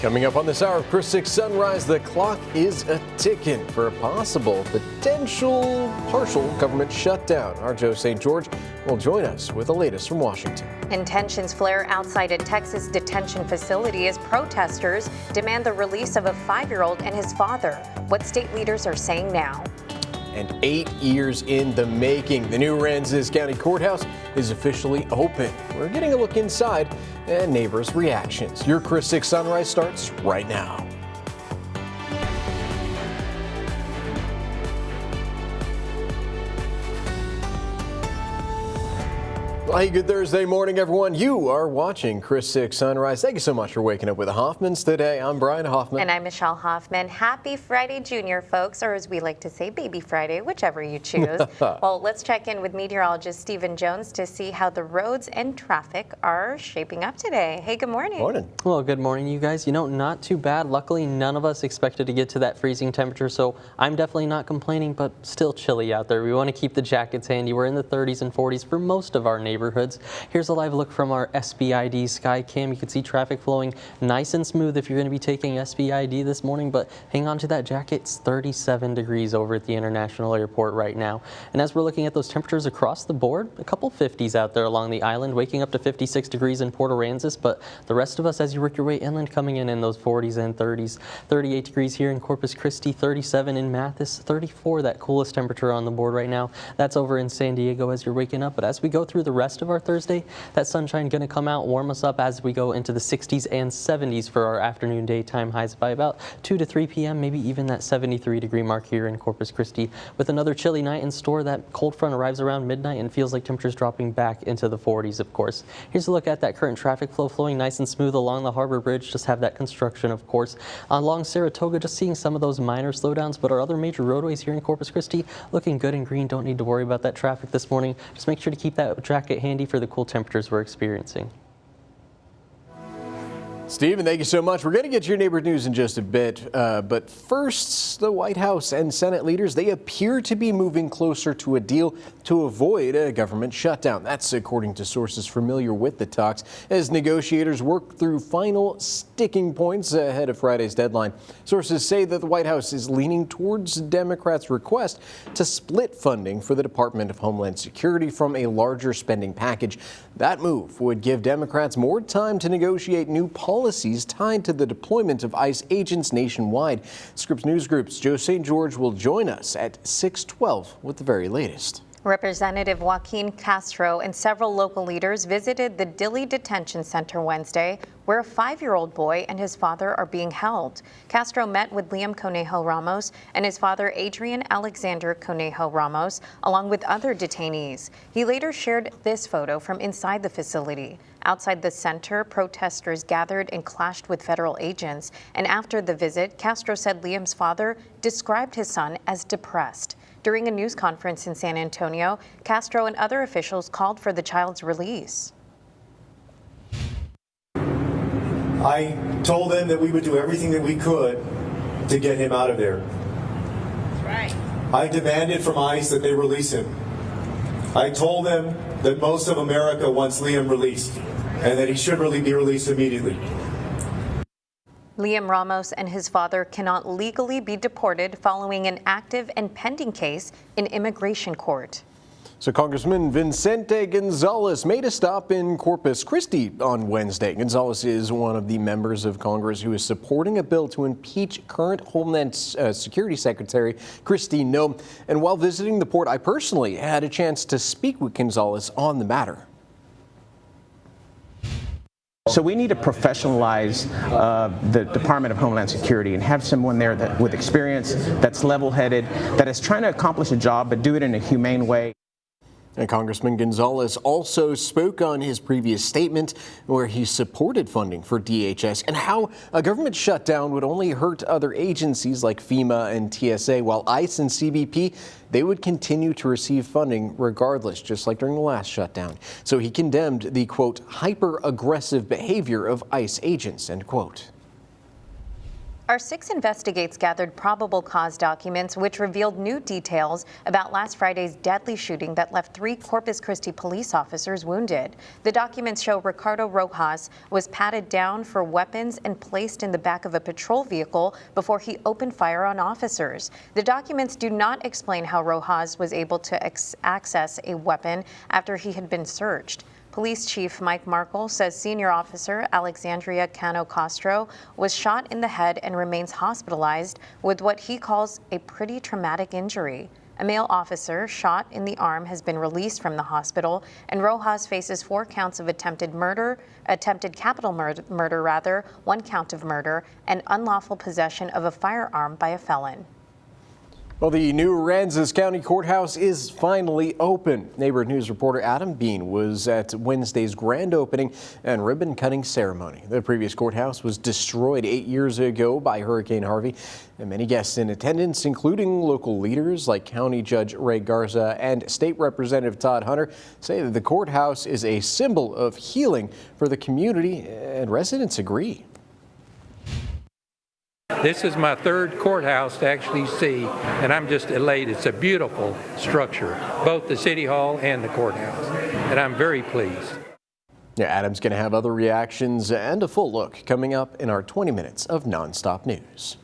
Coming up on this hour of Chris 6 Sunrise, the clock is a-ticking for a possible, potential, partial government shutdown. Our Joe St. George will join us with the latest from Washington. And tensions flare outside a Texas detention facility as protesters demand the release of a 5-year-old and his father. What state leaders are saying now. And 8 years in the making, the new Aransas County Courthouse is officially open. We're getting a look inside and neighbors' reactions. Your Chris 6 Sunrise starts right now. Hey, good Thursday morning, everyone. You are watching Chris 6 Sunrise. Thank you so much for waking up with the Hoffmans today. I'm Brian Hoffman. And I'm Michelle Hoffman. Happy Friday, Junior, folks, or as we like to say, Baby Friday, whichever you choose. Well, let's check in with meteorologist Stephen Jones to see how the roads and traffic are shaping up today. Hey, good morning. Morning. Well, good morning, you guys. You know, not too bad. Luckily, none of us expected to get to that freezing temperature, so I'm definitely not complaining, but still chilly out there. We want to keep the jackets handy. We're in the 30s and 40s for most of our neighborhoods. Here's a live look from our SBID sky cam. You can see traffic flowing nice and smooth if you're going to be taking SBID this morning, but hang on to that jacket. It's 37 degrees over at the International Airport right now. And as we're looking at those temperatures across the board, a couple 50s out there along the island, waking up to 56 degrees in Port Aransas, but the rest of us, as you work your way inland, coming in those 40s and 30s. 38 degrees here in Corpus Christi, 37 in Mathis, 34, that coolest temperature on the board right now. That's over in San Diego as you're waking up. But as we go through the rest of our Thursday, that sunshine going to come out, warm us up as we go into the 60s and 70s for our afternoon daytime highs by about 2 to 3 p.m., maybe even that 73 degree mark here in Corpus Christi. With another chilly night in store, that cold front arrives around midnight and feels like temperatures dropping back into the 40s, of course. Here's a look at that current traffic flow flowing nice and smooth along the Harbor Bridge. Just have that construction, of course. Along Saratoga, just seeing some of those minor slowdowns, but our other major roadways here in Corpus Christi looking good and green. Don't need to worry about that traffic this morning. Just make sure to keep that jacket handy for the cool temperatures we're experiencing. Stephen, thank you so much. We're going to get your neighborhood news in just a bit. But first, the White House and Senate leaders, they appear to be moving closer to a deal to avoid a government shutdown. That's according to sources familiar with the talks as negotiators work through final sticking points ahead of Friday's deadline. Sources say that the White House is leaning towards Democrats' request to split funding for the Department of Homeland Security from a larger spending package. That move would give Democrats more time to negotiate new policies tied to the deployment of ICE agents nationwide. Scripps News Group's Joe St. George will join us at 6:12 with the very latest. Representative Joaquin Castro and several local leaders visited the Dilley Detention Center Wednesday, where a 5-year-old boy and his father are being held. Castro met with Liam Conejo Ramos and his father Adrian Alexander Conejo Ramos, along with other detainees. He later shared this photo from inside the facility. Outside the center, protesters gathered and clashed with federal agents. And after the visit, Castro said Liam's father described his son as depressed. During a news conference in San Antonio, Castro and other officials called for the child's release. I told them that we would do everything that we could to get him out of there. That's right. I demanded from ICE that they release him. I told them that most of America wants Liam released and that he should really be released immediately. Liam Ramos and his father cannot legally be deported following an active and pending case in immigration court. So Congressman Vicente Gonzalez made a stop in Corpus Christi on Wednesday. Gonzalez is one of the members of Congress who is supporting a bill to impeach current Homeland Security Secretary Kristi Noem. And while visiting the port, I personally had a chance to speak with Gonzalez on the matter. So we need to professionalize the Department of Homeland Security and have someone there with experience, that's level-headed, that is trying to accomplish a job but do it in a humane way. And Congressman Gonzalez also spoke on his previous statement where he supported funding for DHS and how a government shutdown would only hurt other agencies like FEMA and TSA, while ICE and CBP, they would continue to receive funding regardless, just like during the last shutdown. So he condemned the, quote, hyper-aggressive behavior of ICE agents, end quote. Our 6 Investigates gathered probable cause documents which revealed new details about last Friday's deadly shooting that left 3 Corpus Christi police officers wounded. The documents show Ricardo Rojas was patted down for weapons and placed in the back of a patrol vehicle before he opened fire on officers. The documents do not explain how Rojas was able to access a weapon after he had been searched. Police Chief Mike Markle says senior officer Alexandria Cano Castro was shot in the head and remains hospitalized with what he calls a pretty traumatic injury. A male officer shot in the arm has been released from the hospital, and Rojas faces 4 counts of attempted capital murder, 1 count of murder, and unlawful possession of a firearm by a felon. Well, the new Aransas County Courthouse is finally open. Neighborhood News reporter Adam Bean was at Wednesday's grand opening and ribbon-cutting ceremony. The previous courthouse was destroyed 8 years ago by Hurricane Harvey, and many guests in attendance, including local leaders like County Judge Ray Garza and State Representative Todd Hunter, say that the courthouse is a symbol of healing for the community, and residents agree. This is my 3rd courthouse to actually see, and I'm just elated. It's a beautiful structure, both the City Hall and the courthouse, and I'm very pleased. Yeah, Adam's going to have other reactions and a full look coming up in our 20 minutes of nonstop news.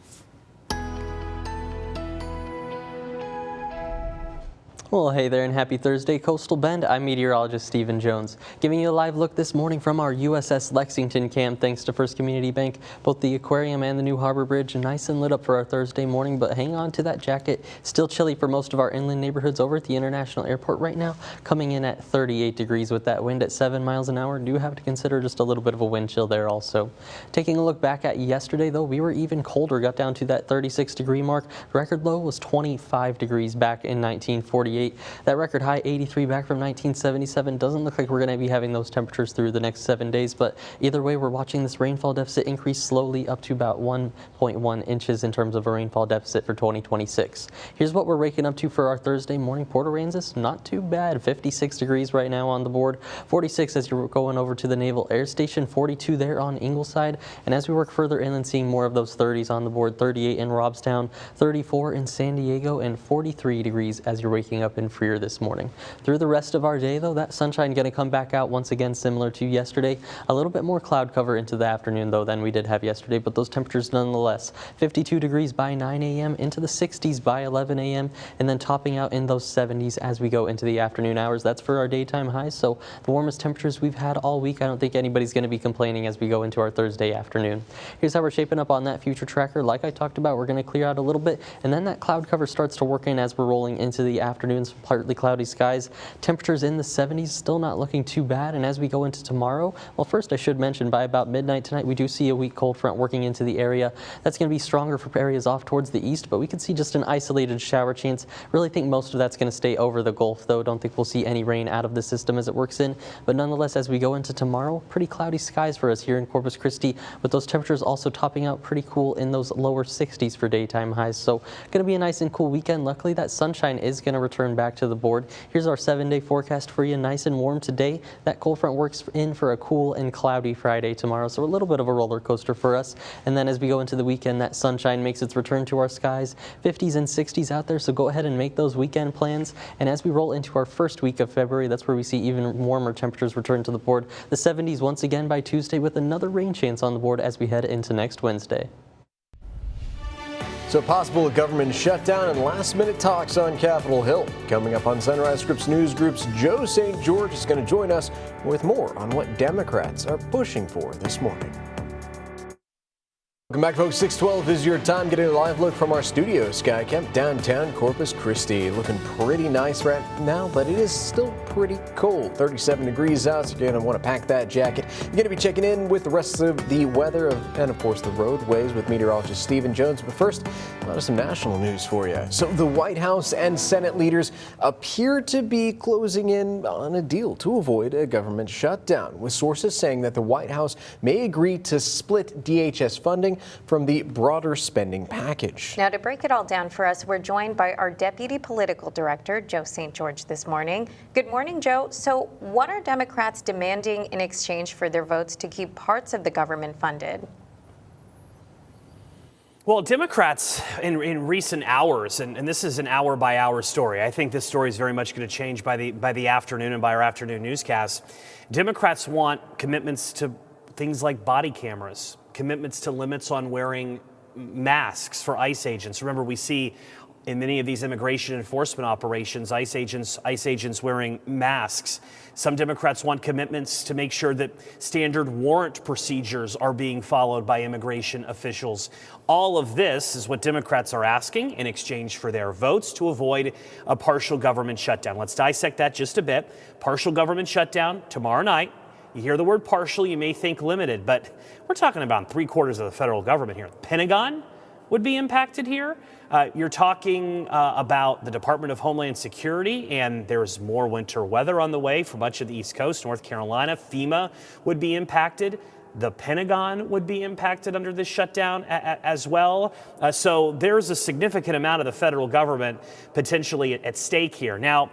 Well, hey there and happy Thursday, Coastal Bend. I'm meteorologist Stephen Jones, giving you a live look this morning from our USS Lexington camp thanks to First Community Bank. Both the aquarium and the new harbor bridge nice and lit up for our Thursday morning, but hang on to that jacket. Still chilly for most of our inland neighborhoods over at the International Airport right now, coming in at 38 degrees with that wind at 7 miles an hour. Do have to consider just a little bit of a wind chill there also. Taking a look back at yesterday, though, we were even colder, got down to that 36-degree mark. Record low was 25 degrees back in 1948. That record high 83 back from 1977. Doesn't look like we're going to be having those temperatures through the next 7 days, but either way, we're watching this rainfall deficit increase slowly up to about 1.1 inches in terms of a rainfall deficit for 2026. Here's what we're raking up to for our Thursday morning. Port Aransas, not too bad. 56 degrees right now on the board. 46 as you're going over to the Naval Air Station. 42 there on Ingleside. And as we work further inland, seeing more of those 30s on the board. 38 in Robstown, 34 in San Diego, and 43 degrees as you're waking up in Freer this morning. Through the rest of our day, though, that sunshine going to come back out once again, similar to yesterday. A little bit more cloud cover into the afternoon, though, than we did have yesterday, but those temperatures nonetheless. 52 degrees by 9 a.m., into the 60s by 11 a.m., and then topping out in those 70s as we go into the afternoon hours. That's for our daytime highs, so the warmest temperatures we've had all week. I don't think anybody's going to be complaining as we go into our Thursday afternoon. Here's how we're shaping up on that future tracker. Like I talked about, we're going to clear out a little bit, and then that cloud cover starts to work in as we're rolling into the afternoons. Partly cloudy skies, temperatures in the 70s, still not looking too bad. And as we go into tomorrow, well, first I should mention by about midnight tonight, we do see a weak cold front working into the area. That's going to be stronger for areas off towards the east, but we could see just an isolated shower chance. Really think most of that's going to stay over the Gulf, though. Don't think we'll see any rain out of the system as it works in. But nonetheless, as we go into tomorrow, pretty cloudy skies for us here in Corpus Christi, with those temperatures also topping out pretty cool in those lower 60s for daytime highs. So going to be a nice and cool weekend. Luckily, that sunshine is going to return back to the board. Here's our 7-day forecast for you. Nice and warm today. That cold front works in for a cool and cloudy Friday tomorrow, so a little bit of a roller coaster for us. And then as we go into the weekend, that sunshine makes its return to our skies. 50s and 60s out there, so go ahead and make those weekend plans. And as we roll into our first week of February, that's where we see even warmer temperatures return to the board. The 70s once again by Tuesday, with another rain chance on the board as we head into next Wednesday. So possible government shutdown and last-minute talks on Capitol Hill. Coming up on Sunrise Scripts News Group's Joe St. George is going to join us with more on what Democrats are pushing for this morning. Welcome back, folks. 6:12 is your time. Getting a live look from our studio, Sky Kemp, downtown Corpus Christi. Looking pretty nice right now, but it is still pretty cold. 37 degrees out, so you're going to want to pack that jacket. You're going to be checking in with the rest of the weather and, of course, the roadways with meteorologist Stephen Jones. But first, some national news for you. So the White House and Senate leaders appear to be closing in on a deal to avoid a government shutdown, with sources saying that the White House may agree to split DHS funding from the broader spending package. Now, to break it all down for us, we're joined by our Deputy Political Director, Joe St. George, this morning. Good morning, Joe. So what are Democrats demanding in exchange for their votes to keep parts of the government funded? Well, Democrats in recent hours, and this is an hour-by-hour story. I think this story is very much going to change by the afternoon and by our afternoon newscast. Democrats want commitments to things like body cameras, commitments to limits on wearing masks for ICE agents. Remember, we see in many of these immigration enforcement operations, ICE agents wearing masks. Some Democrats want commitments to make sure that standard warrant procedures are being followed by immigration officials. All of this is what Democrats are asking in exchange for their votes to avoid a partial government shutdown. Let's dissect that just a bit. Partial government shutdown tomorrow night. You hear the word partial, you may think limited, but we're talking about 3/4 of the federal government here. The Pentagon would be impacted here. You're talking about the Department of Homeland Security, and there's more winter weather on the way for much of the East Coast, North Carolina. FEMA would be impacted. The Pentagon would be impacted under this shutdown as well. So there's a significant amount of the federal government potentially at stake here. Now,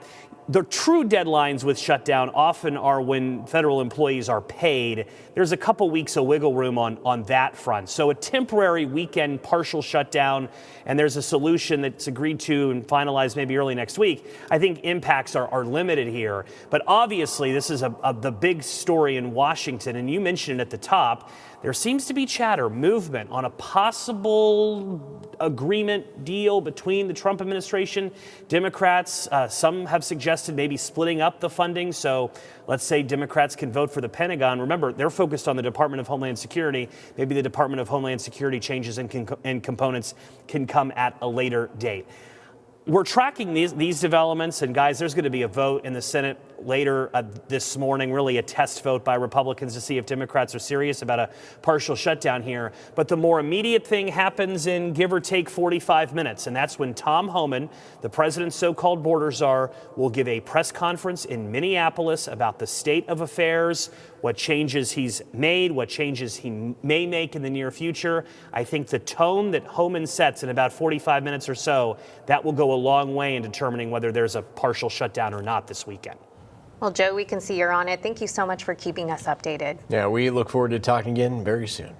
the true deadlines with shutdown often are when federal employees are paid. There's a couple weeks of wiggle room on that front. So a temporary weekend partial shutdown, and there's a solution that's agreed to and finalized maybe early next week. I think impacts are limited here. But obviously, this is the big story in Washington, and you mentioned it at the top. There seems to be chatter, movement on a possible agreement deal between the Trump administration, Democrats. Some have suggested maybe splitting up the funding. So let's say Democrats can vote for the Pentagon. Remember, they're focused on the Department of Homeland Security. Maybe the Department of Homeland Security changes and components can come at a later date. We're tracking these developments, and guys, there's going to be a vote in the Senate later this morning, really a test vote by Republicans to see if Democrats are serious about a partial shutdown here. But the more immediate thing happens in give or take 45 minutes, and that's when Tom Homan, the president's so-called border czar, will give a press conference in Minneapolis about the state of affairs, what changes he's made, what changes he may make in the near future. I think the tone that Homan sets in about 45 minutes or so, that will go a long way in determining whether there's a partial shutdown or not this weekend. Well, Joe, we can see you're on it. Thank you so much for keeping us updated. Yeah, we look forward to talking again very soon.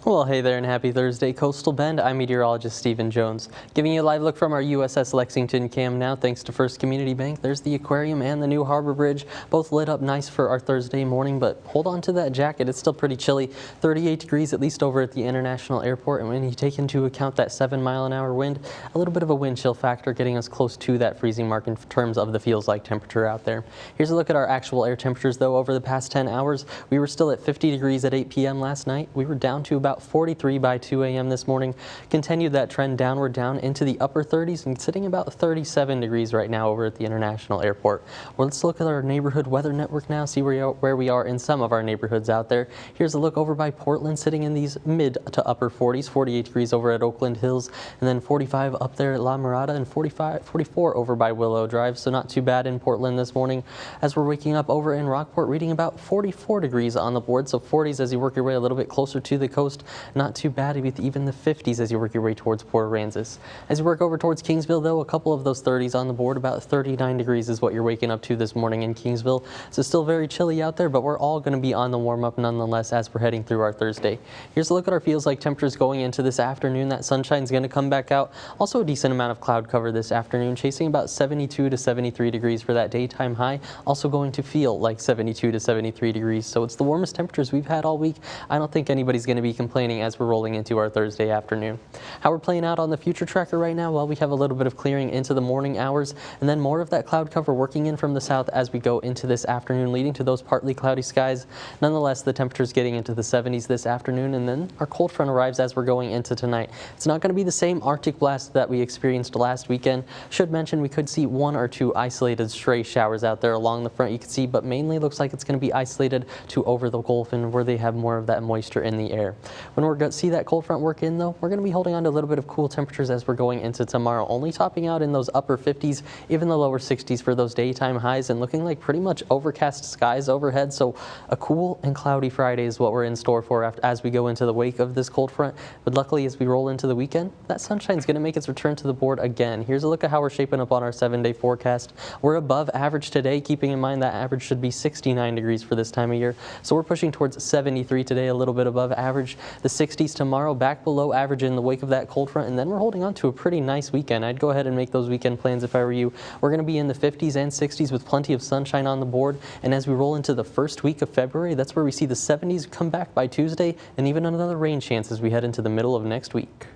Well, hey there and happy Thursday, Coastal Bend. I'm meteorologist Stephen Jones, giving you a live look from our USS Lexington cam now. Thanks to First Community Bank, there's the aquarium and the new Harbor Bridge, both lit up nice for our Thursday morning, but hold on to that jacket. It's still pretty chilly, 38 degrees at least over at the International Airport, and when you take into account that 7-mile-an-hour wind, a little bit of a wind chill factor getting us close to that freezing mark in terms of the feels like temperature out there. Here's a look at our actual air temperatures, though. Over the past 10 hours, we were still at 50 degrees at 8 p.m. last night. We were down to about 43 by 2 a.m. this morning. Continued that trend downward down into the upper 30s and sitting about 37 degrees right now over at the International Airport. Well, let's look at our neighborhood weather network now, see where we are in some of our neighborhoods out there. Here's a look over by Portland, sitting in these mid to upper 40s, 48 degrees over at Oakland Hills, and then 45 up there at La Mirada, and 44 over by Willow Drive, so not too bad in Portland this morning. As we're waking up over in Rockport, reading about 44 degrees on the board, so 40s as you work your way a little bit closer to the coast. Not too bad with even the 50s as you work your way towards Port Aransas. As you work over towards Kingsville, though, a couple of those 30s on the board. About 39 degrees is what you're waking up to this morning in Kingsville. So still very chilly out there, but we're all going to be on the warm-up nonetheless as we're heading through our Thursday. Here's a look at our feels like temperatures going into this afternoon. That sunshine's going to come back out. Also a decent amount of cloud cover this afternoon, chasing about 72 to 73 degrees for that daytime high. Also going to feel like 72 to 73 degrees. So it's the warmest temperatures we've had all week. I don't think anybody's going to be complaining as we're rolling into our Thursday afternoon. How we're playing out on the future tracker right now, well, we have a little bit of clearing into the morning hours, and then more of that cloud cover working in from the south as we go into this afternoon, leading to those partly cloudy skies. Nonetheless, the temperatures getting into the 70s this afternoon, and then our cold front arrives as we're going into tonight. It's not going to be the same Arctic blast that we experienced last weekend. Should mention we could see 1 or 2 isolated stray showers out there along the front you can see, but mainly looks like it's going to be isolated to over the Gulf and where they have more of that moisture in the air. When we're going to see that cold front work in, though, we're going to be holding on to a little bit of cool temperatures as we're going into tomorrow, only topping out in those upper 50s, even the lower 60s for those daytime highs, and looking like pretty much overcast skies overhead. So a cool and cloudy Friday is what we're in store for as we go into the wake of this cold front. But luckily, as we roll into the weekend, that sunshine is going to make its return to the board again. Here's a look at how we're shaping up on our 7-day forecast. We're above average today, keeping in mind that average should be 69 degrees for this time of year. So we're pushing towards 73 today, a little bit above average. The 60s tomorrow, back below average in the wake of that cold front, and then we're holding on to a pretty nice weekend. I'd go ahead and make those weekend plans if I were you. We're going to be in the 50s and 60s with plenty of sunshine on the board, and as we roll into the first week of February, that's where we see the 70s come back by Tuesday, and even another rain chance as we head into the middle of next week.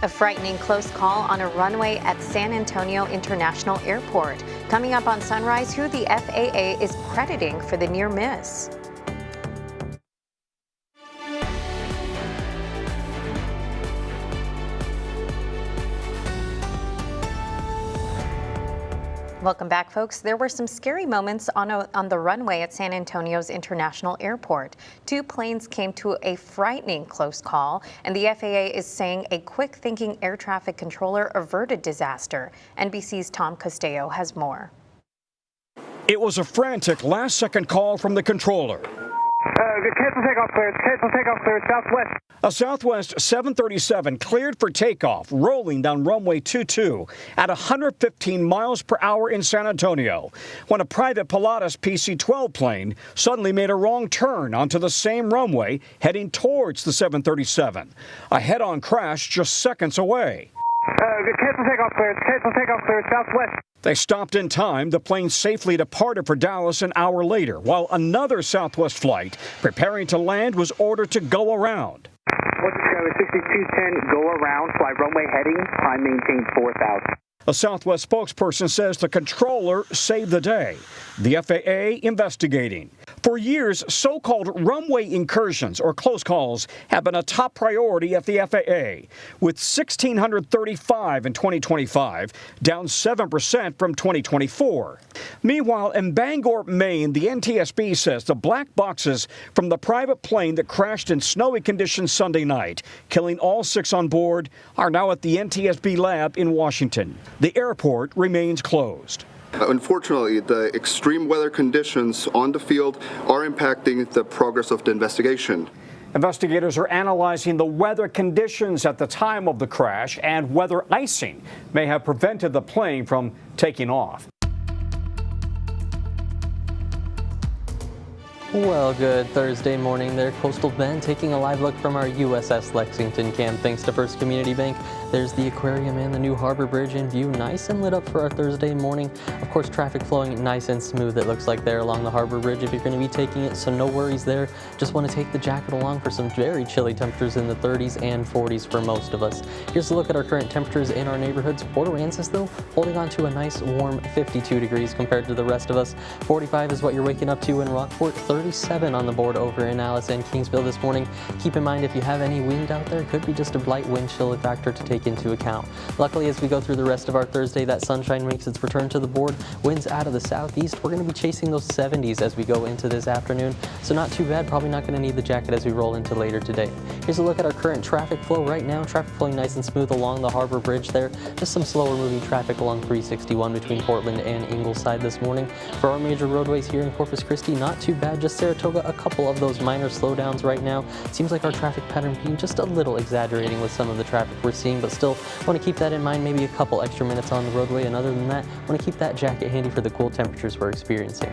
A frightening close call on a runway at San Antonio International Airport. Coming up on Sunrise, who the FAA is crediting for the near miss. Welcome back, folks. There were some scary moments on the runway at San Antonio's International Airport. 2 planes came to a frightening close call, and the FAA is saying a quick-thinking air traffic controller averted disaster. NBC's Tom Costello has more. It was a frantic last-second call from the controller. Cancel takeoff clearance. Cancel takeoff clearance. Southwest. A Southwest 737 cleared for takeoff, rolling down runway 22 at 115 miles per hour in San Antonio, when a private Pilatus PC-12 plane suddenly made a wrong turn onto the same runway, heading towards the 737. A head-on crash just seconds away. Cancel takeoff clearance. Cancel takeoff clearance. Southwest. They stopped in time. The plane safely departed for Dallas an hour later, while another Southwest flight preparing to land was ordered to go around. What's the show? 6210, go around, fly runway heading, time maintain 4000. A Southwest spokesperson says the controller saved the day. The FAA investigating. For years, so-called runway incursions or close calls have been a top priority at the FAA, with 1,635 in 2025, down 7% from 2024. Meanwhile, in Bangor, Maine, the NTSB says the black boxes from the private plane that crashed in snowy conditions Sunday night, killing all 6 on board, are now at the NTSB lab in Washington. The airport remains closed. Unfortunately, the extreme weather conditions on the field are impacting the progress of the investigation. Investigators are analyzing the weather conditions at the time of the crash and whether icing may have prevented the plane from taking off. Well, good Thursday morning there. Coastal Bend taking a live look from our USS Lexington cam. Thanks to First Community Bank. There's the aquarium and the new Harbor Bridge in view. Nice and lit up for our Thursday morning. Of course, traffic flowing nice and smooth, it looks like there along the Harbor Bridge if you're going to be taking it, so no worries there. Just want to take the jacket along for some very chilly temperatures in the 30s and 40s for most of us. Here's a look at our current temperatures in our neighborhoods. Port Aransas, though, holding on to a nice warm 52 degrees compared to the rest of us. 45 is what you're waking up to in Rockport. 37 on the board over in Alice and Kingsville this morning. Keep in mind, if you have any wind out there, it could be just a light wind chill factor to take into account. Luckily, as we go through the rest of our Thursday, that sunshine makes its return to the board. Winds out of the southeast. We're going to be chasing those 70s as we go into this afternoon, so not too bad. Probably not going to need the jacket as we roll into later today. Here's a look at our current traffic flow right now. Traffic flowing nice and smooth along the Harbor Bridge there. Just some slower moving traffic along 361 between Portland and Ingleside this morning. For our major roadways here in Corpus Christi, not too bad. Just Saratoga, a couple of those minor slowdowns right now. Seems like our traffic pattern being just a little exaggerating with some of the traffic we're seeing, but still want to keep that in mind. Maybe a couple extra minutes on the roadway, and other than that, want to keep that jacket handy for the cool temperatures we're experiencing.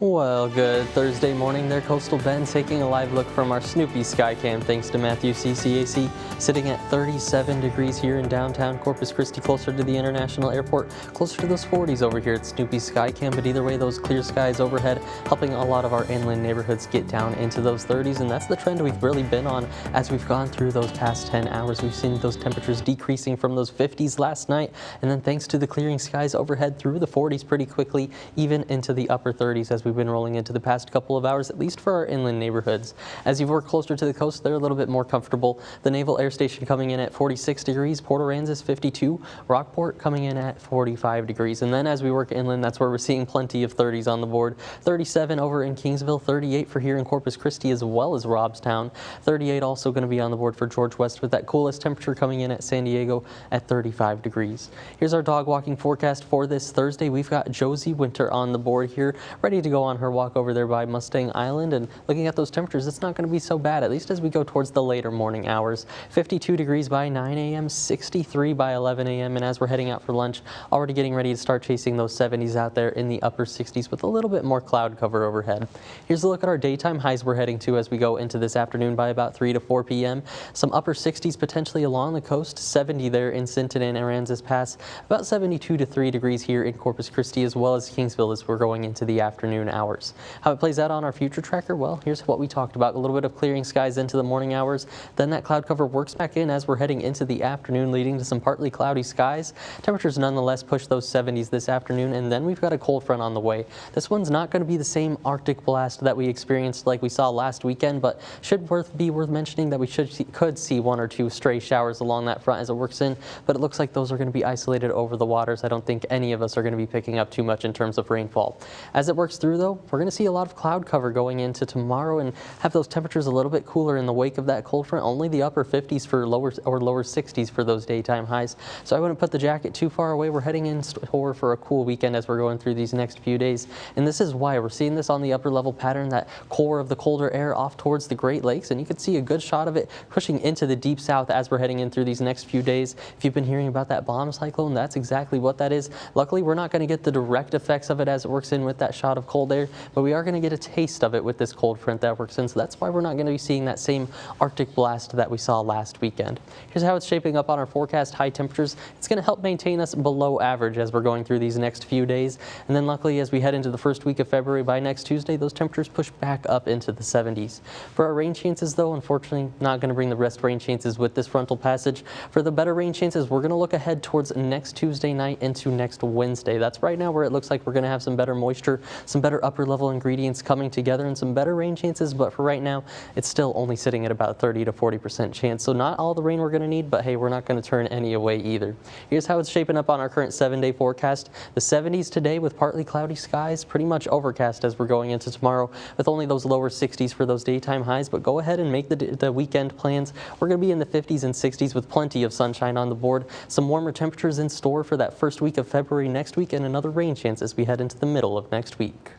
Well, good Thursday morning there. Coastal Bend taking a live look from our Snoopy Skycam thanks to Matthew CCAC, sitting at 37 degrees here in downtown Corpus Christi, closer to the International Airport, closer to those 40s over here at Snoopy Skycam, but either way, those clear skies overhead helping a lot of our inland neighborhoods get down into those 30s, and that's the trend we've really been on as we've gone through those past 10 hours. We've seen those temperatures decreasing from those 50s last night, and then thanks to the clearing skies overhead through the 40s pretty quickly, even into the upper 30s as we we've been rolling into the past couple of hours, at least for our inland neighborhoods. As you've worked closer to the coast, they're a little bit more comfortable. The Naval Air Station coming in at 46 degrees, Port Aransas 52, Rockport coming in at 45 degrees. And then as we work inland, that's where we're seeing plenty of 30s on the board. 37 over in Kingsville, 38 for here in Corpus Christi as well as Robstown. 38 also going to be on the board for George West, with that coolest temperature coming in at San Diego at 35 degrees. Here's our dog walking forecast for this Thursday. We've got Josie Winter on the board here, ready to go on her walk over there by Mustang Island. And looking at those temperatures, it's not going to be so bad, at least as we go towards the later morning hours. 52 degrees by 9 a.m., 63 by 11 a.m. And as we're heading out for lunch, already getting ready to start chasing those 70s out there in the upper 60s with a little bit more cloud cover overhead. Here's a look at our daytime highs we're heading to as we go into this afternoon by about 3 to 4 p.m. Some upper 60s potentially along the coast, 70 there in Sinton and Aransas Pass, about 72 to 3 degrees here in Corpus Christi as well as Kingsville as we're going into the afternoon hours. How it plays out on our future tracker? Well, here's what we talked about. A little bit of clearing skies into the morning hours. Then that cloud cover works back in as we're heading into the afternoon, leading to some partly cloudy skies. Temperatures nonetheless push those 70s this afternoon, and then we've got a cold front on the way. This one's not going to be the same Arctic blast that we experienced like we saw last weekend, but should be worth mentioning that we could see 1 or 2 stray showers along that front as it works in, but it looks like those are going to be isolated over the waters. I don't think any of us are going to be picking up too much in terms of rainfall. As it works through, though, we're going to see a lot of cloud cover going into tomorrow and have those temperatures a little bit cooler in the wake of that cold front. Only the upper 50s for lower 60s for those daytime highs. So I wouldn't put the jacket too far away. We're heading in store for a cool weekend as we're going through these next few days. And this is why we're seeing this on the upper level pattern, that core of the colder air off towards the Great Lakes. And you can see a good shot of it pushing into the deep south as we're heading in through these next few days. If you've been hearing about that bomb cyclone, that's exactly what that is. Luckily, we're not going to get the direct effects of it as it works in with that shot of cold air, but we are going to get a taste of it with this cold front that works in. So that's why we're not going to be seeing that same Arctic blast that we saw last weekend. Here's how it's shaping up on our forecast. High temperatures, it's going to help maintain us below average as we're going through these next few days. And then luckily, as we head into the first week of February, by next Tuesday, those temperatures push back up into the 70s. For our rain chances, though, unfortunately, not going to bring the best rain chances with this frontal passage. For the better rain chances, we're going to look ahead towards next Tuesday night into next Wednesday. That's right now where it looks like we're going to have some better moisture, some better upper level ingredients coming together, and some better rain chances. But for right now, it's still only sitting at about 30 to 40% chance. So not all the rain we're going to need, but hey, we're not going to turn any away either. Here's how it's shaping up on our current 7-day forecast. The 70s today with partly cloudy skies, pretty much overcast as we're going into tomorrow with only those lower 60s for those daytime highs. But go ahead and make the weekend plans. We're going to be in the 50s and 60s with plenty of sunshine on the board. Some warmer temperatures in store for that first week of February next week, and another rain chance as we head into the middle of next week.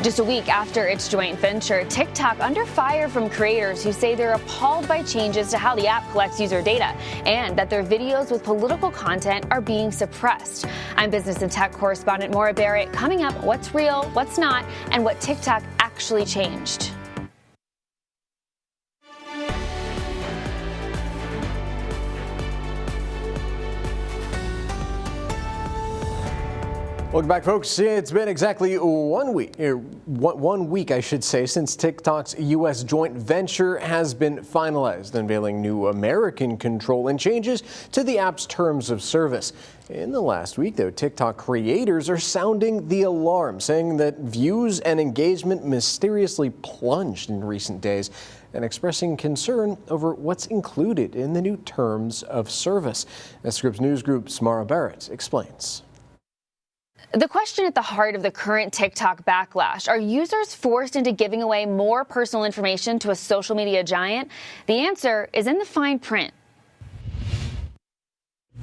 Just a week after its joint venture, TikTok under fire from creators who say they're appalled by changes to how the app collects user data and that their videos with political content are being suppressed. I'm business and tech correspondent Maura Barrett. Coming up, what's real, what's not, and what TikTok actually changed. Welcome back, folks. It's been exactly 1 week, 1 week, I should say, since TikTok's U.S. joint venture has been finalized, unveiling new American control and changes to the app's terms of service. In the last week, though, TikTok creators are sounding the alarm, saying that views and engagement mysteriously plunged in recent days and expressing concern over what's included in the new terms of service. Scripps News Group's Maura Barrett explains. The question at the heart of the current TikTok backlash, are users forced into giving away more personal information to a social media giant? The answer is in the fine print.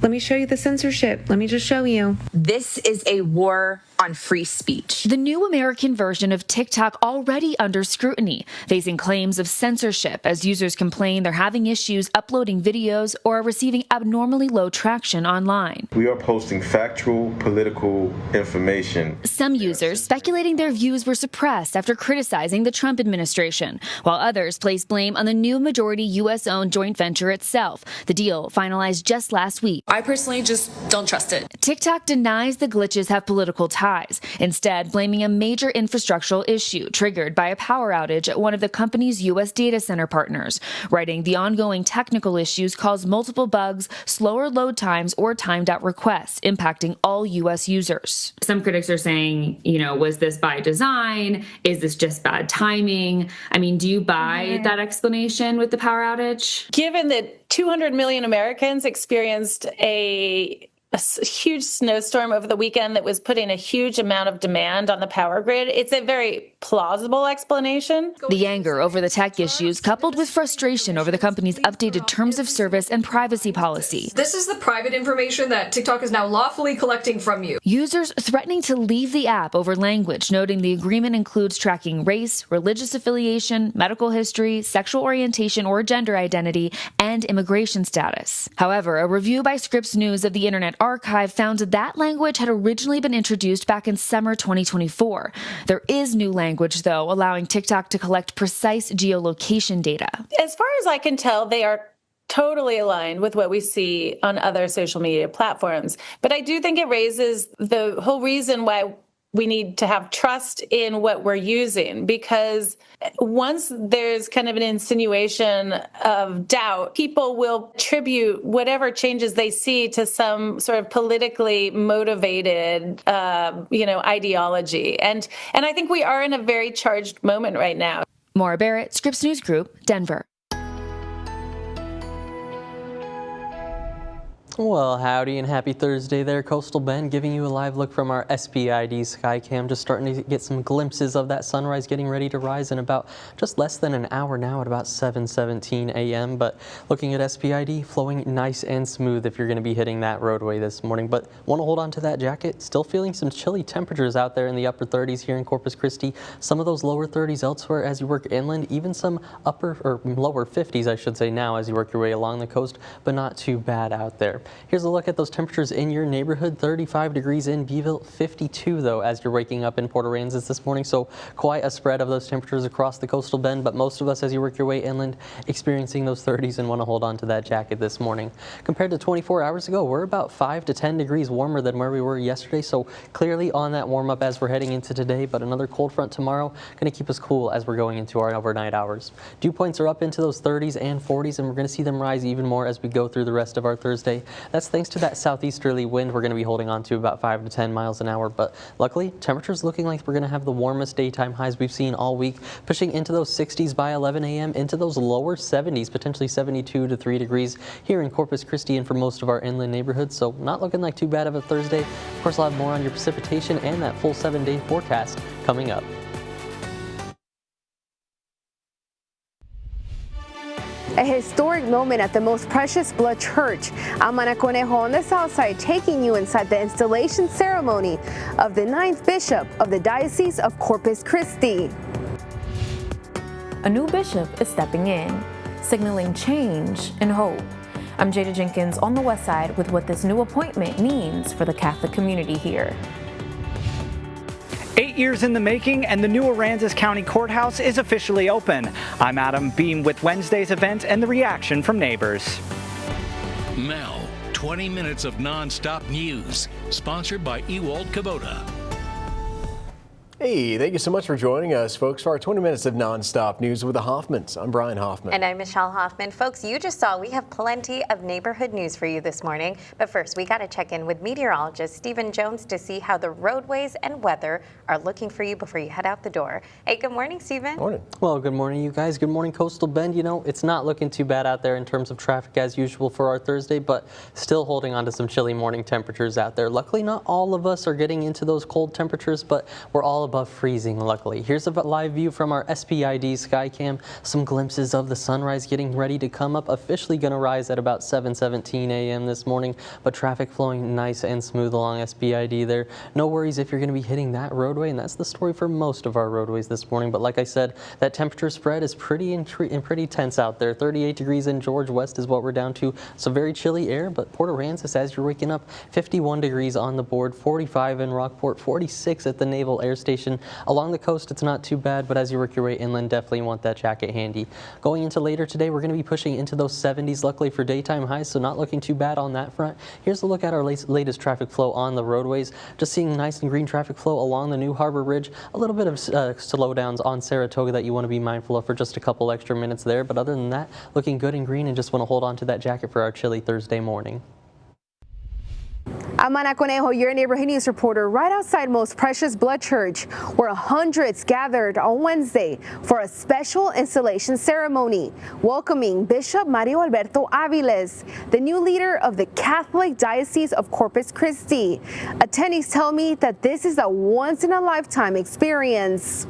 Let me show you the censorship. Let me just show you. This is a war on free speech. The new American version of TikTok already under scrutiny, facing claims of censorship as users complain they're having issues uploading videos or are receiving abnormally low traction online. We are posting factual, political information. Some users speculating their views were suppressed after criticizing the Trump administration, while others place blame on the new majority U.S.-owned joint venture itself. The deal finalized just last week. I personally just don't trust it. TikTok denies the glitches have political ties. skies, instead blaming a major infrastructural issue triggered by a power outage at one of the company's U.S. data center partners, writing the ongoing technical issues caused multiple bugs, slower load times, or timed out requests, impacting all U.S. users. Some critics are saying, was this by design? Is this just bad timing? I mean, do you buy that explanation with the power outage? Given that 200 million Americans experienced a huge snowstorm over the weekend that was putting a huge amount of demand on the power grid, it's a very plausible explanation. The anger over the tech issues, coupled with frustration over the company's updated terms of service and privacy policy. This is the private information that TikTok is now lawfully collecting from you. Users threatening to leave the app over language, noting the agreement includes tracking race, religious affiliation, medical history, sexual orientation or gender identity, and immigration status. However, a review by Scripps News of the Internet Archive found that language had originally been introduced back in summer 2024. There is new language, though, allowing TikTok to collect precise geolocation data. As far as I can tell, they are totally aligned with what we see on other social media platforms. But I do think it raises the whole reason why we need to have trust in what we're using, because once there's kind of an insinuation of doubt, people will attribute whatever changes they see to some sort of politically motivated, ideology. And I think we are in a very charged moment right now. Maura Barrett, Scripps News Group, Denver. Well, howdy and happy Thursday there, Coastal Bend, giving you a live look from our SPID Skycam. Just starting to get some glimpses of that sunrise getting ready to rise in about just less than an hour now at about 7:17 a.m. But looking at SPID, flowing nice and smooth if you're going to be hitting that roadway this morning. But want to hold on to that jacket. Still feeling some chilly temperatures out there in the upper 30s here in Corpus Christi. Some of those lower 30s elsewhere as you work inland. Even some upper or lower 50s, I should say, now as you work your way along the coast. But not too bad out there. Here's a look at those temperatures in your neighborhood. 35 degrees in Beeville, 52 though as you're waking up in Port Aransas this morning. So quite a spread of those temperatures across the coastal bend, but most of us as you work your way inland experiencing those 30s and want to hold on to that jacket this morning. Compared to 24 hours ago, we're about 5 to 10 degrees warmer than where we were yesterday. So clearly on that warm up as we're heading into today, but another cold front tomorrow going to keep us cool as we're going into our overnight hours. Dew points are up into those 30s and 40s, and we're going to see them rise even more as we go through the rest of our Thursday. That's thanks to that southeasterly wind we're going to be holding on to about 5 to 10 miles an hour. But luckily, temperatures looking like we're going to have the warmest daytime highs we've seen all week, pushing into those 60s by 11 a.m., into those lower 70s, potentially 72 to 3 degrees here in Corpus Christi and for most of our inland neighborhoods. So not looking like too bad of a Thursday. Of course, I'll have more on your precipitation and that full 7-day forecast coming up. A historic moment at the Most Precious Blood Church. I'm Ana Conejo on the south side, taking you inside the installation ceremony of the 9th Bishop of the Diocese of Corpus Christi. A new bishop is stepping in, signaling change and hope. I'm Jada Jenkins on the west side with what this new appointment means for the Catholic community here. 8 years in the making, and the new Aransas County Courthouse is officially open. I'm Adam Beam with Wednesday's event and the reaction from neighbors. Now, 20 minutes of non-stop news, sponsored by Ewald Kubota. Hey, thank you so much for joining us, folks, for our 20 minutes of nonstop news with the Hoffmans. I'm Brian Hoffman. And I'm Michelle Hoffman. Folks, you just saw we have plenty of neighborhood news for you this morning. But first, we got to check in with meteorologist Stephen Jones to see how the roadways and weather are looking for you before you head out the door. Hey, good morning, Stephen. Morning. Well, good morning, you guys. Good morning, Coastal Bend. You know, it's not looking too bad out there in terms of traffic as usual for our Thursday, but still holding on to some chilly morning temperatures out there. Luckily, not all of us are getting into those cold temperatures, but we're all above freezing, luckily. Here's a live view from our SPID Skycam. Some glimpses of the sunrise getting ready to come up. Officially going to rise at about 7:17 a.m. this morning, but traffic flowing nice and smooth along SPID there. No worries if you're going to be hitting that roadway, and that's the story for most of our roadways this morning. But like I said, that temperature spread is pretty tense out there. 38 degrees in George West is what we're down to. Some very chilly air, but Port Aransas, as you're waking up, 51 degrees on the board, 45 in Rockport, 46 at the Naval Air Station. precipitation. Along the coast, it's not too bad, but as you work your way inland, definitely want that jacket handy. Going into later today, we're going to be pushing into those 70s, luckily for daytime highs, so not looking too bad on that front. Here's a look at our latest traffic flow on the roadways. Just seeing nice and green traffic flow along the New Harbor Ridge. A little bit of slowdowns on Saratoga that you want to be mindful of for just a couple extra minutes there, but other than that, looking good and green, and just want to hold on to that jacket for our chilly Thursday morning. I'm Ana Conejo, your neighborhood news reporter, right outside Most Precious Blood Church, where hundreds gathered on Wednesday for a special installation ceremony, welcoming Bishop Mario Alberto Aviles, the new leader of the Catholic Diocese of Corpus Christi. Attendees tell me that this is a once-in-a-lifetime experience.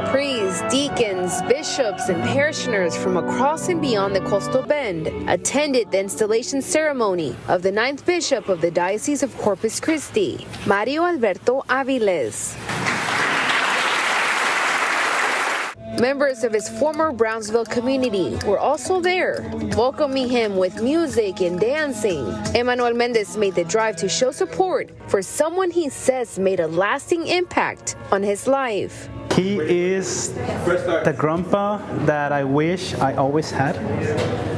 Priests, deacons, bishops, and parishioners from across and beyond the coastal bend attended the installation ceremony of the 9th Bishop of the Diocese of Corpus Christi, Mario Alberto Aviles. Members of his former Brownsville community were also there, welcoming him with music and dancing. Emmanuel Mendez made the drive to show support for someone he says made a lasting impact on his life. He is the grandpa that I wish I always had.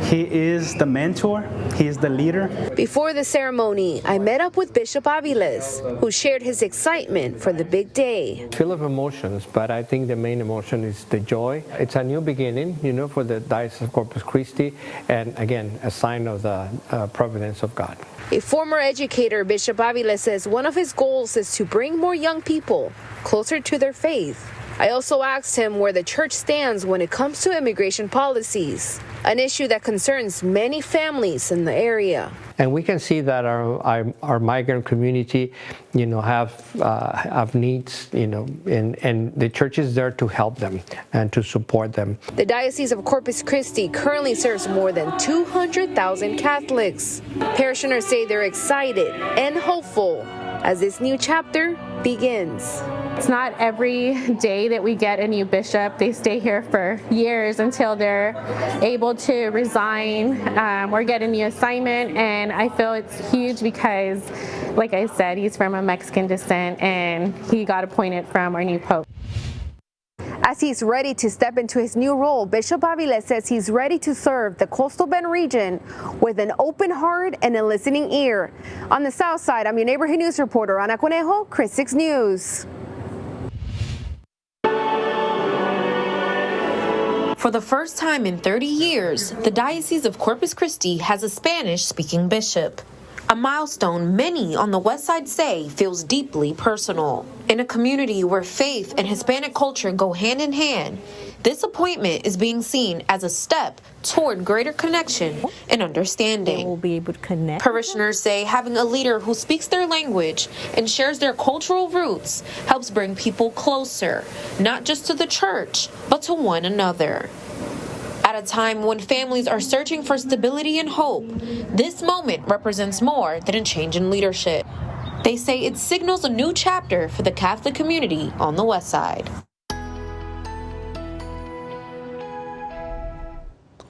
He is the mentor. He is the leader. Before the ceremony, I met up with Bishop Aviles, who shared his excitement for the big day. Full of emotions, but I think the main emotion is the joy. It's a new beginning, for the Diocese of Corpus Christi, and again, a sign of the providence of God. A former educator, Bishop Aviles says one of his goals is to bring more young people closer to their faith. I also asked him where the church stands when it comes to immigration policies, an issue that concerns many families in the area. And we can see that our migrant community, have needs, and the church is there to help them and to support them. The Diocese of Corpus Christi currently serves more than 200,000 Catholics. Parishioners say they're excited and hopeful as this new chapter begins. It's not every day that we get a new bishop. They stay here for years until they're able to resign or get a new assignment. And I feel it's huge because, like I said, he's from a Mexican descent and he got appointed from our new pope. As he's ready to step into his new role, Bishop Aviles says he's ready to serve the Coastal Bend region with an open heart and a listening ear. On the south side, I'm your neighborhood news reporter, Ana Conejo, Chris 6 News. For the first time in 30 years, the Diocese of Corpus Christi has a Spanish-speaking bishop. A milestone many on the west side say feels deeply personal. In a community where faith and Hispanic culture go hand in hand, this appointment is being seen as a step toward greater connection and understanding. They will be able to connect. Parishioners say having a leader who speaks their language and shares their cultural roots helps bring people closer, not just to the church, but to one another. At a time when families are searching for stability and hope, this moment represents more than a change in leadership. They say it signals a new chapter for the Catholic community on the West Side.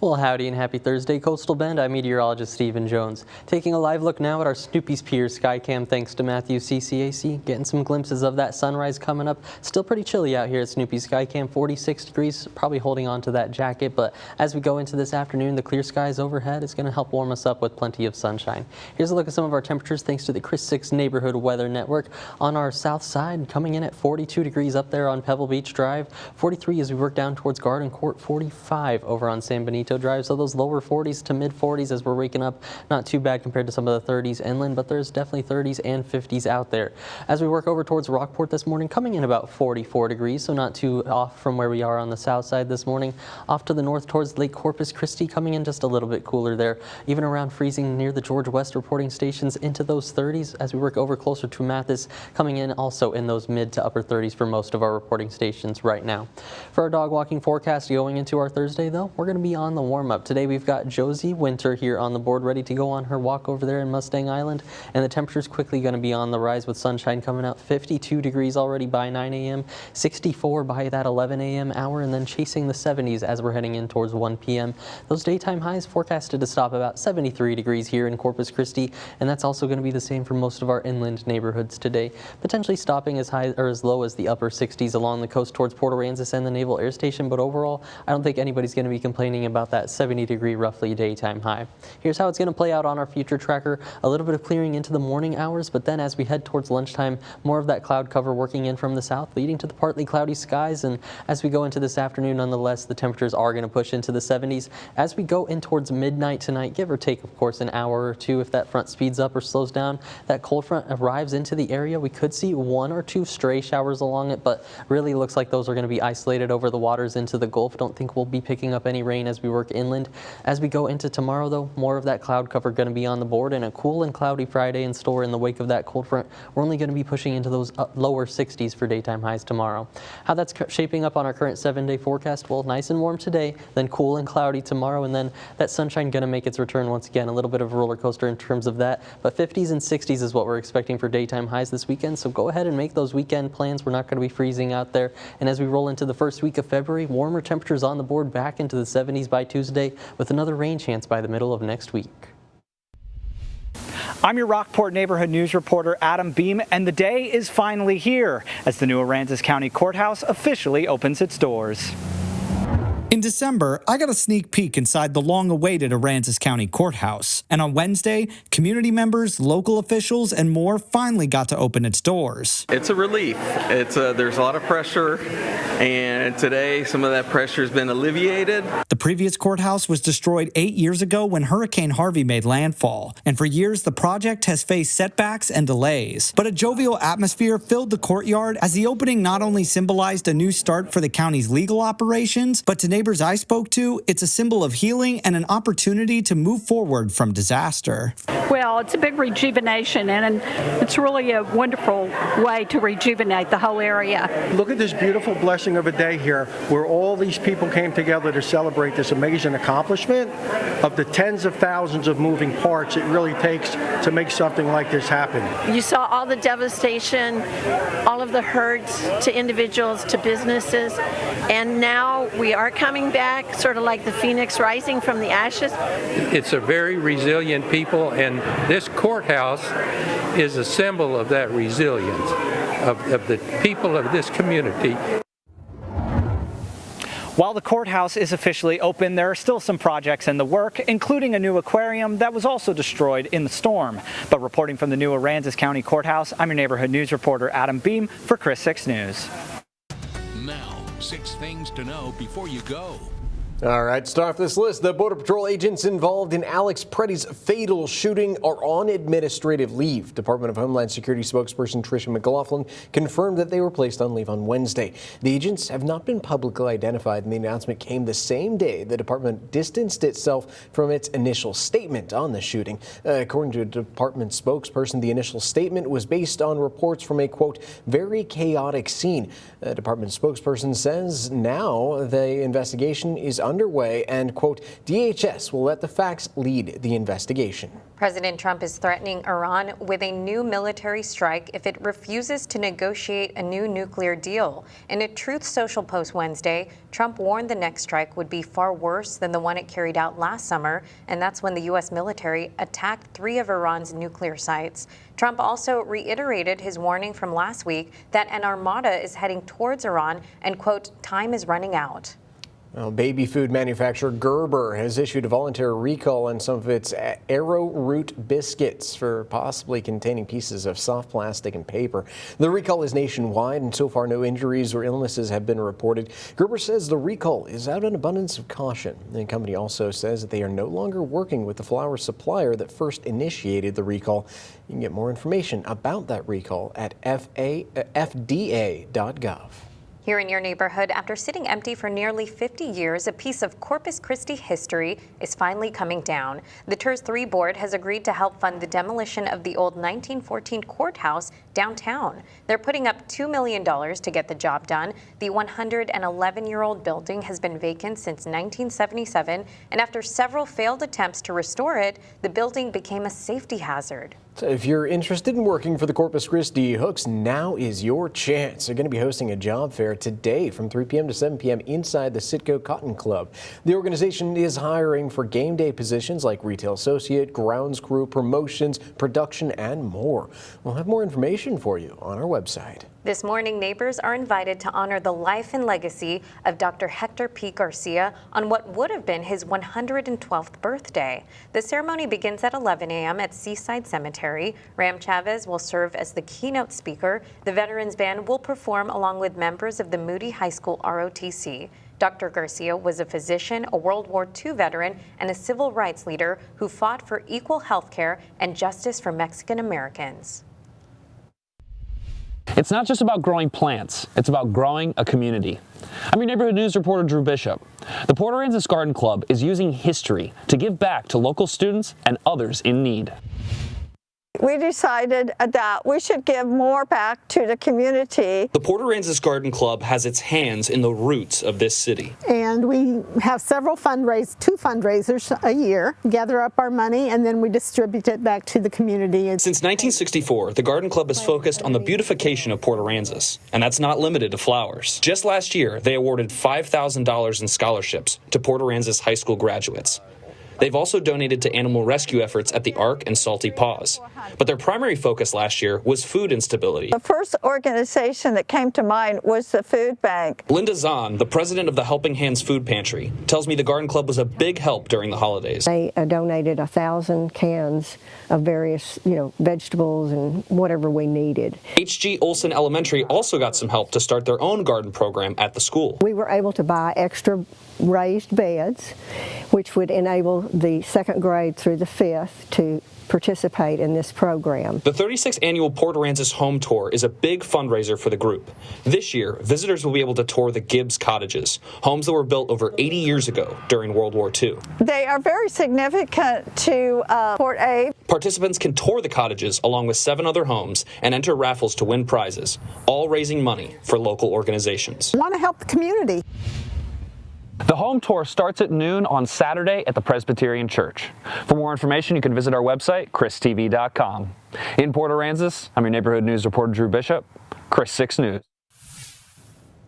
Well, howdy and happy Thursday, Coastal Bend. I'm meteorologist Stephen Jones. Taking a live look now at our Snoopy's Pier Skycam thanks to Matthew CCAC. Getting some glimpses of that sunrise coming up. Still pretty chilly out here at Snoopy's Skycam, 46 degrees, probably holding on to that jacket. But as we go into this afternoon, the clear skies overhead is going to help warm us up with plenty of sunshine. Here's a look at some of our temperatures thanks to the Chris 6 Neighborhood Weather Network. On our south side, coming in at 42 degrees up there on Pebble Beach Drive, 43 as we work down towards Garden Court, 45 over on San Benito Drive, so those lower 40s to mid 40s as we're waking up, not too bad compared to some of the 30s inland, but there's definitely 30s and 50s out there. As we work over towards Rockport this morning, coming in about 44 degrees, so not too off from where we are on the south side this morning. Off to the north towards Lake Corpus Christi, coming in just a little bit cooler there, even around freezing near the George West reporting stations into those 30s. As we work over closer to Mathis, coming in also in those mid to upper 30s for most of our reporting stations right now. For our dog walking forecast going into our Thursday though, we're going to be on the the warm-up. Today we've got Josie Winter here on the board ready to go on her walk over there in Mustang Island. And the temperature's quickly going to be on the rise with sunshine coming out. 52 degrees already by 9 a.m., 64 by that 11 a.m. hour, and then chasing the 70s as we're heading in towards 1 p.m. Those daytime highs forecasted to stop about 73 degrees here in Corpus Christi, and that's also going to be the same for most of our inland neighborhoods today, potentially stopping as high or as low as the upper 60s along the coast towards Port Aransas and the Naval Air Station. But overall, I don't think anybody's going to be complaining about that 70-degree roughly daytime high. Here's how it's going to play out on our future tracker. A little bit of clearing into the morning hours, but then as we head towards lunchtime, more of that cloud cover working in from the south, leading to the partly cloudy skies. And as we go into this afternoon, nonetheless, the temperatures are going to push into the 70s. As we go in towards midnight tonight, give or take, of course, an hour or two if that front speeds up or slows down, that cold front arrives into the area. We could see 1 or 2 stray showers along it, but really looks like those are going to be isolated over the waters into the Gulf. Don't think we'll be picking up any rain as we work inland. As we go into tomorrow, though, more of that cloud cover going to be on the board, and a cool and cloudy Friday in store in the wake of that cold front. We're only going to be pushing into those lower 60s for daytime highs tomorrow. How that's shaping up on our current 7-day forecast? Well, nice and warm today, then cool and cloudy tomorrow, and then that sunshine going to make its return once again. A little bit of a roller coaster in terms of that, but 50s and 60s is what we're expecting for daytime highs this weekend. So go ahead and make those weekend plans. We're not going to be freezing out there. And as we roll into the first week of February, warmer temperatures on the board back into the 70s by Tuesday, with another rain chance by the middle of next week. I'm your Rockport neighborhood news reporter, Adam Beam, and the day is finally here as the new Aransas County Courthouse officially opens its doors. In December, I got a sneak peek inside the long-awaited Aransas County Courthouse. And on Wednesday, community members, local officials, and more finally got to open its doors. It's a relief. There's a lot of pressure, and today some of that pressure has been alleviated. The previous courthouse was destroyed 8 years ago when Hurricane Harvey made landfall. And for years, the project has faced setbacks and delays. But a jovial atmosphere filled the courtyard as the opening not only symbolized a new start for the county's legal operations, but to neighbors I spoke to, it's a symbol of healing and an opportunity to move forward from disaster. Well, it's a big rejuvenation, and it's really a wonderful way to rejuvenate the whole area. Look at this beautiful blessing of a day here where all these people came together to celebrate this amazing accomplishment. Of the tens of thousands of moving parts it really takes to make something like this happen. You saw all the devastation, all of the hurts to individuals, to businesses, and now we are coming back, sort of like the phoenix rising from the ashes. It's a very resilient people, and this courthouse is a symbol of that resilience, of the people of this community. While the courthouse is officially open, there are still some projects in the work, including a new aquarium that was also destroyed in the storm. But reporting from the new Aransas County Courthouse, I'm your neighborhood news reporter, Adam Beam, for Chris 6 News. Now, 6 things to know before you go. All right, start off this list. The Border Patrol agents involved in Alex Preddy's fatal shooting are on administrative leave. Department of Homeland Security spokesperson Tricia McLaughlin confirmed that they were placed on leave on Wednesday. The agents have not been publicly identified, and the announcement came the same day the department distanced itself from its initial statement on the shooting. According to a department spokesperson, the initial statement was based on reports from a, quote, very chaotic scene. The department spokesperson says now the investigation is underway and, quote, DHS will let the facts lead the investigation. President Trump is threatening Iran with a new military strike if it refuses to negotiate a new nuclear deal. In a Truth Social post Wednesday, Trump warned the next strike would be far worse than the one it carried out last summer, and that's when the U.S. military attacked 3 of Iran's nuclear sites. Trump also reiterated his warning from last week that an armada is heading towards Iran and, quote, time is running out. Well, baby food manufacturer Gerber has issued a voluntary recall on some of its arrowroot biscuits for possibly containing pieces of soft plastic and paper. The recall is nationwide, and so far no injuries or illnesses have been reported. Gerber says the recall is out of an abundance of caution. The company also says that they are no longer working with the flour supplier that first initiated the recall. You can get more information about that recall at fda.gov. Here in your neighborhood, after sitting empty for nearly 50 years, a piece of Corpus Christi history is finally coming down. The TERS 3 board has agreed to help fund the demolition of the old 1914 courthouse downtown. They're putting up $2 million to get the job done. The 111-year-old building has been vacant since 1977, and after several failed attempts to restore it, the building became a safety hazard. So if you're interested in working for the Corpus Christi Hooks, now is your chance. They're going to be hosting a job fair today from 3 p.m. to 7 p.m. inside the Citgo Cotton Club. The organization is hiring for game day positions like retail associate, grounds crew, promotions, production, and more. We'll have more information for you on our website. This morning, neighbors are invited to honor the life and legacy of Dr. Hector P. Garcia on what would have been his 112th birthday. The ceremony begins at 11 a.m. at Seaside Cemetery. Ram Chavez will serve as the keynote speaker. The Veterans Band will perform along with members of the Moody High School ROTC. Dr. Garcia was a physician, a World War II veteran, and a civil rights leader who fought for equal health care and justice for Mexican Americans. It's not just about growing plants, it's about growing a community. I'm your neighborhood news reporter, Drew Bishop. The Port Aransas Garden Club is using history to give back to local students and others in need. We decided that we should give more back to the community. The Port Aransas Garden Club has its hands in the roots of this city. And we have several two fundraisers a year, gather up our money, and then we distribute it back to the community. Since 1964, the Garden Club has focused on the beautification of Port Aransas, and that's not limited to flowers. Just last year, they awarded $5,000 in scholarships to Port Aransas high school graduates. They've also donated to animal rescue efforts at the Ark and Salty Paws. But their primary focus last year was food instability. The first organization that came to mind was the food bank. Linda Zahn, the president of the Helping Hands Food Pantry, tells me the Garden Club was a big help during the holidays. They donated 1,000 cans of various, vegetables and whatever we needed. H.G. Olson Elementary also got some help to start their own garden program at the school. We were able to buy extra raised beds, which would enable the second grade through the fifth to participate in this program. The 36th annual Port Aransas Home Tour is a big fundraiser for the group. This year, visitors will be able to tour the Gibbs cottages, homes that were built over 80 years ago during World War II. They are very significant to Port A. Participants can tour the cottages along with 7 other homes and enter raffles to win prizes, all raising money for local organizations. We want to help the community. The home tour starts at noon on Saturday at the Presbyterian Church. For more information, you can visit our website, christv.com. In Port Aransas, I'm your neighborhood news reporter, Drew Bishop, Chris 6 News.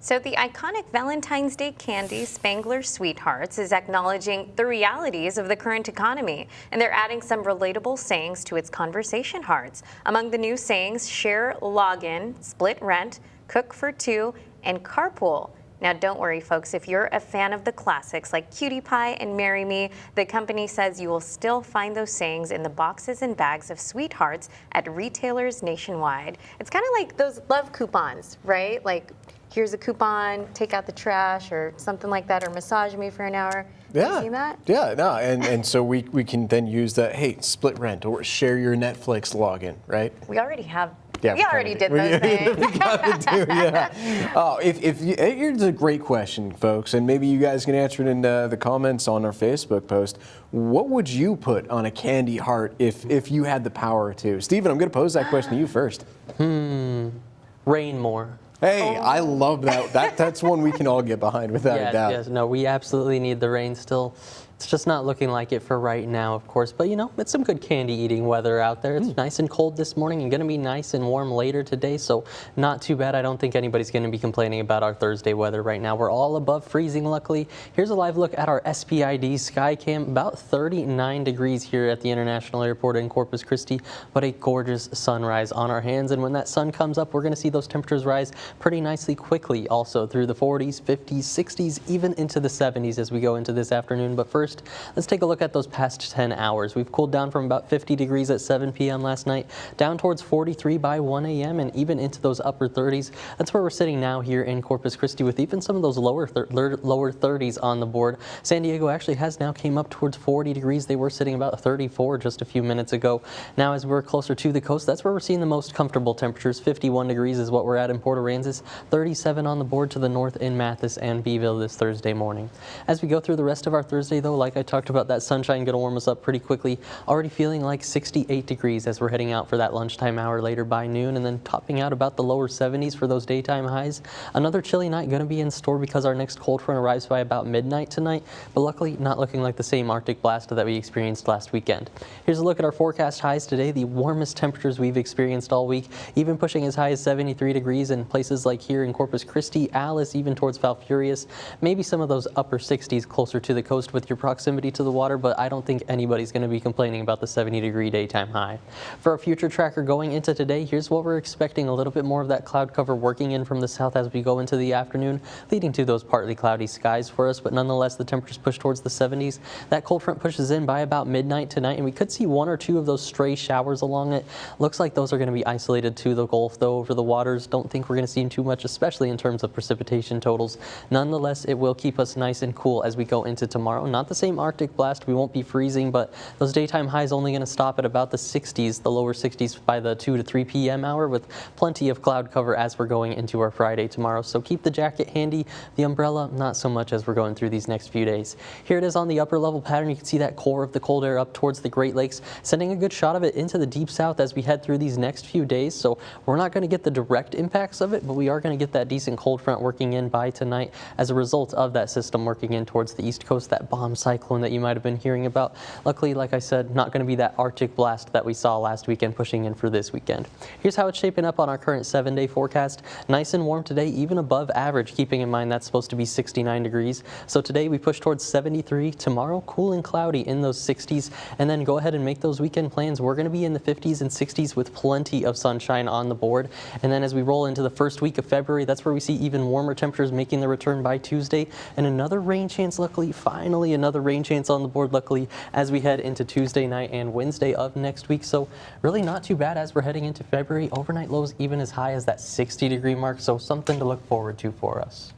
So the iconic Valentine's Day candy, Spangler Sweethearts, is acknowledging the realities of the current economy, and they're adding some relatable sayings to its conversation hearts. Among the new sayings, share, log in, split rent, cook for two, and carpool. Now, don't worry, folks. If you're a fan of the classics like Cutie Pie and Marry Me, the company says you will still find those sayings in the boxes and bags of Sweethearts at retailers nationwide. It's kind of like those love coupons, right? Like, here's a coupon, take out the trash, or something like that, or massage me for an hour. Yeah. You seen that? Yeah, no, and so we can then use that, hey, split rent or share your Netflix login, right? We already have. Yeah, we already did those things. We kind of do, yeah. Oh, here's a great question, folks, and maybe you guys can answer it in the comments on our Facebook post. What would you put on a candy heart if you had the power to? Stephen, I'm going to pose that question to you first. Rain more. Hey, I love that. That's one we can all get behind without a doubt. Yes, no, we absolutely need the rain still. It's just not looking like it for right now, of course. But, it's some good candy-eating weather out there. It's nice and cold this morning and going to be nice and warm later today, so not too bad. I don't think anybody's going to be complaining about our Thursday weather right now. We're all above freezing, luckily. Here's a live look at our SPID Skycam. About 39 degrees here at the International Airport in Corpus Christi, but a gorgeous sunrise on our hands. And when that sun comes up, we're going to see those temperatures rise pretty nicely quickly, also through the 40s, 50s, 60s, even into the 70s as we go into this afternoon. But first, First, let's take a look at those past 10 hours. We've cooled down from about 50 degrees at 7 p.m. last night, down towards 43 by 1 a.m. and even into those upper 30s. That's where we're sitting now here in Corpus Christi, with even some of those lower 30s on the board. San Diego actually has now came up towards 40 degrees. They were sitting about 34 just a few minutes ago. Now as we're closer to the coast, that's where we're seeing the most comfortable temperatures. 51 degrees is what we're at in Port Aransas, 37 on the board to the north in Mathis and Beeville this Thursday morning. As we go through the rest of our Thursday, though, like I talked about, that sunshine going to warm us up pretty quickly. Already feeling like 68 degrees as we're heading out for that lunchtime hour later by noon, and then topping out about the lower 70s for those daytime highs. Another chilly night going to be in store because our next cold front arrives by about midnight tonight, but luckily not looking like the same Arctic blast that we experienced last weekend. Here's a look at our forecast highs today. The warmest temperatures we've experienced all week, even pushing as high as 73 degrees in places like here in Corpus Christi, Alice, even towards Falfurrias. Maybe some of those upper 60s closer to the coast with your proximity to the water, but I don't think anybody's going to be complaining about the 70-degree daytime high. For our future tracker going into today, here's what we're expecting: a little bit more of that cloud cover working in from the south as we go into the afternoon, leading to those partly cloudy skies for us, but nonetheless the temperatures push towards the 70s. That cold front pushes in by about midnight tonight, and we could see one or two of those stray showers along it. Looks like those are going to be isolated to the Gulf, though, over the waters. Don't think we're going to see too much, especially in terms of precipitation totals. Nonetheless, it will keep us nice and cool as we go into tomorrow. Not the same Arctic blast. We won't be freezing, but those daytime highs only going to stop at about the 60s, the lower 60s by the 2 to 3 p.m. hour, with plenty of cloud cover as we're going into our Friday tomorrow. So keep the jacket handy. The umbrella, not so much as we're going through these next few days. Here it is on the upper level pattern. You can see that core of the cold air up towards the Great Lakes, sending a good shot of it into the deep south as we head through these next few days. So we're not going to get the direct impacts of it, but we are going to get that decent cold front working in by tonight as a result of that system working in towards the east coast, that bomb cyclone that you might have been hearing about. Luckily, like I said, not going to be that Arctic blast that we saw last weekend pushing in for this weekend. Here's how it's shaping up on our current 7-day forecast. Nice and warm today, even above average, keeping in mind that's supposed to be 69 degrees. So today we push towards 73. Tomorrow, cool and cloudy in those 60s, and then go ahead and make those weekend plans. We're going to be in the 50s and 60s with plenty of sunshine on the board. And then as we roll into the first week of February, that's where we see even warmer temperatures making the return by Tuesday, and another rain chance, luckily, finally another rain chance on the board, luckily, as we head into Tuesday night and Wednesday of next week. So really not too bad as we're heading into February. Overnight lows even as high as that 60-degree mark, so something to look forward to for us.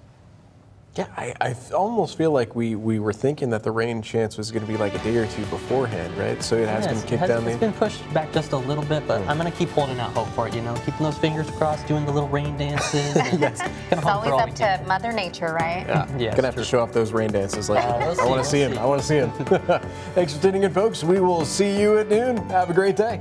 Yeah, I almost feel like we were thinking that the rain chance was going to be like a day or two beforehand, right? So it has been kicked down. It's been pushed back just a little bit, but I'm going to keep holding out hope for it, you know, keeping those fingers crossed, doing the little rain dances. Yes. It's always up to Mother Nature, right? Yeah, gonna have to show off those rain dances later. I want to see him. I want to see him. Thanks for tuning in, folks. We will see you at noon. Have a great day.